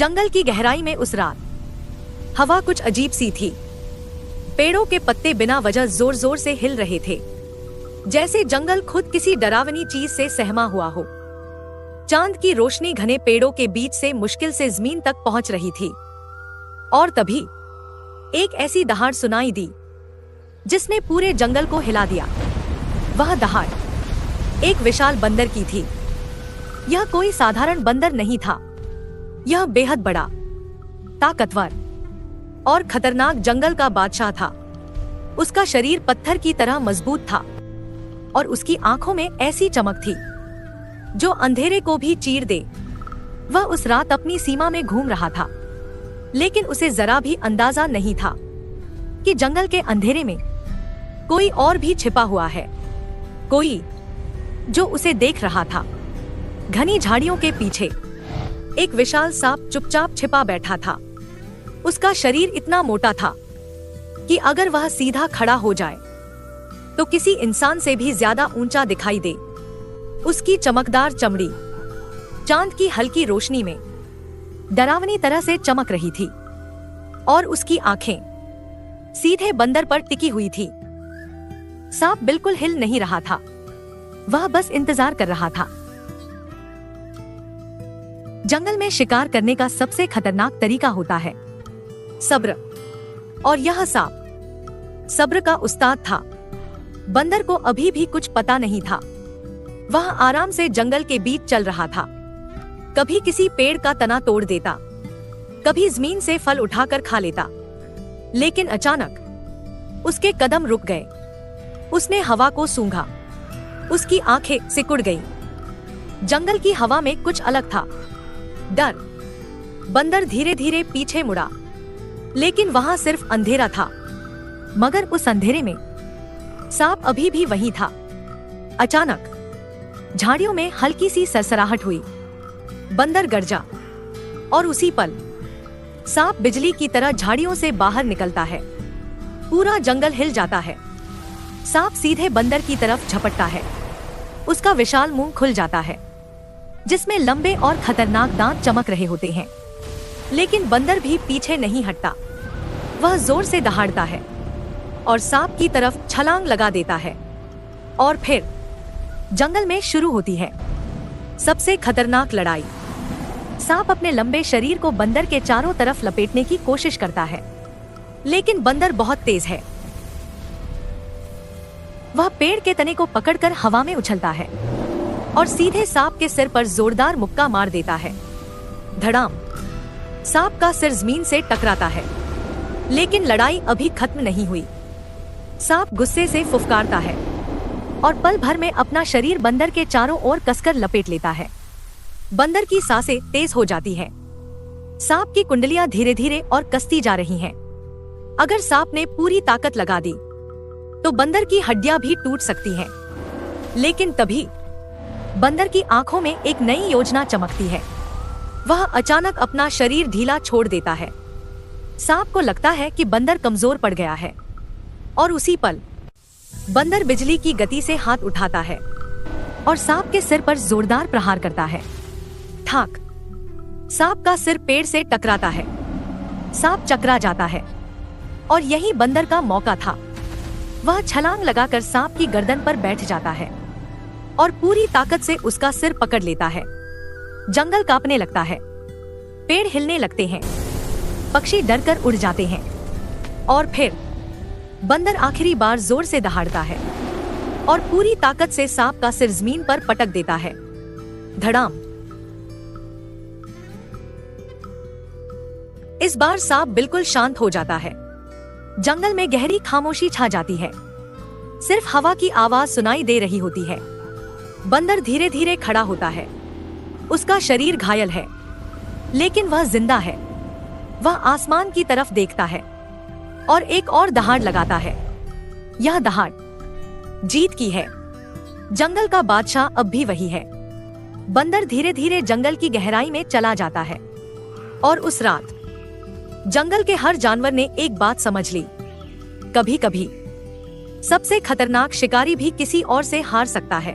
जंगल की गहराई में उस रात हवा कुछ अजीब सी थी। पेड़ों के पत्ते बिना वजह जोर जोर से हिल रहे थे, जैसे जंगल खुद किसी डरावनी चीज से सहमा हुआ हो। चांद की रोशनी घने पेड़ों के बीच से मुश्किल से जमीन तक पहुंच रही थी, और तभी एक ऐसी दहाड़ सुनाई दी जिसने पूरे जंगल को हिला दिया। वह दहाड़ एक विशाल बंदर की थी। यह कोई साधारण बंदर नहीं था, यह बेहद बड़ा, ताकतवर और खतरनाक जंगल का बादशाह था। उसका शरीर पत्थर की तरह मजबूत था और उसकी आंखों में ऐसी चमक थी जो अंधेरे को भी चीर दे। वह उस रात अपनी सीमा में घूम रहा था, लेकिन उसे जरा भी अंदाजा नहीं था कि जंगल के अंधेरे में कोई और भी छिपा हुआ है, कोई जो उसे देख रहा था। घनी झाड़ियों के पीछे एक विशाल सांप चुपचाप छिपा बैठा था। उसका शरीर इतना मोटा था कि अगर वह सीधा खड़ा हो जाए तो किसी इंसान से भी ज्यादा ऊंचा दिखाई दे। उसकी चमकदार चमड़ी चांद की हल्की रोशनी में डरावनी तरह से चमक रही थी, और उसकी आंखें सीधे बंदर पर टिकी हुई थी। सांप बिल्कुल हिल नहीं रहा था, वह बस इंतजार कर रहा था। जंगल में शिकार करने का सबसे खतरनाक तरीका होता है सब्र, और यह सांप सब्र का उस्ताद था। बंदर को अभी भी कुछ पता नहीं था। वह आराम से जंगल के बीच चल रहा था। कभी किसी पेड़ का तना तोड़ देता, कभी जमीन से फल उठाकर खा लेता, लेकिन अचानक उसके कदम रुक गए। उसने हवा को सूंघा, उसकी आंखें सिकुड़ गईं। जंगल की हवा में कुछ अलग था, डर। बंदर धीरे धीरे पीछे मुड़ा, लेकिन वहां सिर्फ अंधेरा था। मगर उस अंधेरे में सांप अभी भी वहीं था। अचानक झाड़ियों में हल्की सी सरसराहट हुई। बंदर गरजा, और उसी पल सांप बिजली की तरह झाड़ियों से बाहर निकलता है। पूरा जंगल हिल जाता है। सांप सीधे बंदर की तरफ झपटता है। उसका विशाल मुंह खुल जाता है, जिसमें लंबे और खतरनाक दांत चमक रहे होते हैं। लेकिन बंदर भी पीछे नहीं हटता। वह जोर से दहाड़ता है और सांप की तरफ छलांग लगा देता है। और फिर जंगल में शुरू होती है सबसे खतरनाक लड़ाई। सांप अपने लंबे शरीर को बंदर के चारों तरफ लपेटने की कोशिश करता है, लेकिन बंदर बहुत तेज है। वह पेड़ के तने को पकड़कर हवा में उछलता है और सीधे सांप के सिर पर जोरदार मुक्का मार देता है। धड़ाम! सांप का सिर जमीन से टकराता है, लेकिन लड़ाई अभी खत्म नहीं हुई। सांप गुस्से से फुफकारता है और पल भर में अपना शरीर बंदर के चारों ओर कसकर लपेट लेता है। बंदर की सांसें तेज हो जाती हैं। सांप की कुंडलियां धीरे धीरे और कसती जा रही हैं। अगर सांप ने पूरी ताकत लगा दी तो बंदर की हड्डियां भी टूट सकती हैं। लेकिन तभी बंदर की आंखों में एक नई योजना चमकती है। वह अचानक अपना शरीर ढीला छोड़ देता है। सांप को लगता है कि बंदर कमजोर पड़ गया है, और उसी पल बंदर बिजली की गति से हाथ उठाता है और सांप के सिर पर जोरदार प्रहार करता है। ठाक! सांप का सिर पेड़ से टकराता है। सांप चकरा जाता है, और यही बंदर का मौका था। वह छलांग लगाकर सांप की गर्दन पर बैठ जाता है और पूरी ताकत से उसका सिर पकड़ लेता है। जंगल कांपने लगता है, पेड़ हिलने लगते हैं, पक्षी डरकर उड़ जाते हैं, और फिर बंदर आखिरी बार जोर से दहाड़ता है और पूरी ताकत से सांप का सिर जमीन पर पटक देता है। धड़ाम! इस बार सांप बिल्कुल शांत हो जाता है। जंगल में गहरी खामोशी छा जाती है। सिर्फ हवा की आवाज सुनाई दे रही होती है। बंदर धीरे धीरे खड़ा होता है। उसका शरीर घायल है, लेकिन वह जिंदा है। वह आसमान की तरफ देखता है और एक और दहाड़ लगाता है। यह दहाड़ जीत की है। जंगल का बादशाह अब भी वही है। बंदर धीरे धीरे जंगल की गहराई में चला जाता है, और उस रात जंगल के हर जानवर ने एक बात समझ ली। कभी कभी सबसे खतरनाक शिकारी भी किसी और से हार सकता है।